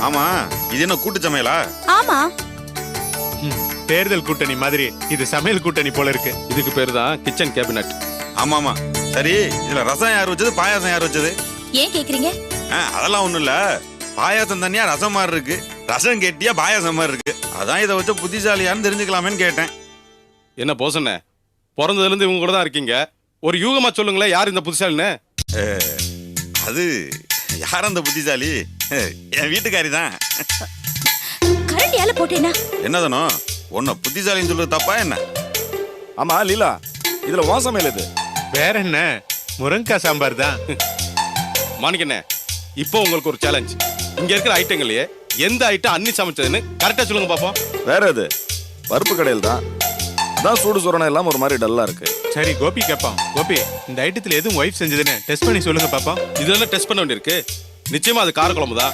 ஆமா, இது என்ன கூட்டு சமையலா? ஆமா. தேர்தல் கூட்டணி மாதிரி இது சமையல் கூட்டணி போல இருக்கு. இதுக்கு பேரு தான் கிச்சன் கேபினட். ஆமாமா. சரி, இதுல ரசம் யார் வச்சது, பாயாசம் யார் வச்சது? ஏன் கேக்குறீங்க? அதெல்லாம் ஒண்ணும் இல்ல. பாயாசம் தனியா ரசம் மாதிரி இருக்கு, ரசம் கெட்டியா பாயாசம் மாதிரி இருக்கு. அதான் இதை வச்ச புத்திசாலியான்னு தெரிஞ்சுக்கலாமேன்னு கேட்டேன். என்ன போசண்ணே, பிறந்ததுல இருந்து இவங்க கூட தான் இருக்கீங்க. ஒரு யூகமா சொல்லுங்களேன், யார் இந்த புத்திசாலின்னு? அது யார் அந்த புத்திசாலி? என் வீட்டுக்காரி தான். கரண்டியால போட்டேனா? என்னதானோ உன்னை புத்திசாலின்னு சொல்றது தப்பா என்ன? ஆமா லீலா, இதுல உன் சமையல் இது. வேற என்ன, முருங்கக்காய் சாம்பார் தான். மாணிக்கண்ணே, இப்போ உங்களுக்கு ஒரு சேலஞ்ச். இங்க இருக்கிற ஐட்டங்களையே எந்த ஐட்டம் அன்னி சமைச்சதுன்னு கரெக்டா சொல்லுங்க பாப்போம். வேற இது பருப்பு கடையில் தான். அதான் சூடு சுரணம் எல்லாம் ஒரு மாதிரி டல்லா இருக்கு. சரி கோபி கேட்பான். கோபி, இந்த ஐட்டத்துல எதுவும் ஒய்ஃப் செஞ்சதுன்னு டெஸ்ட் பண்ணி சொல்லுங்க பாப்போம். இதுல டெஸ்ட் பண்ண வேண்டியிருக்கு. நிச்சயமா அது காரக்குழம்பு தான்.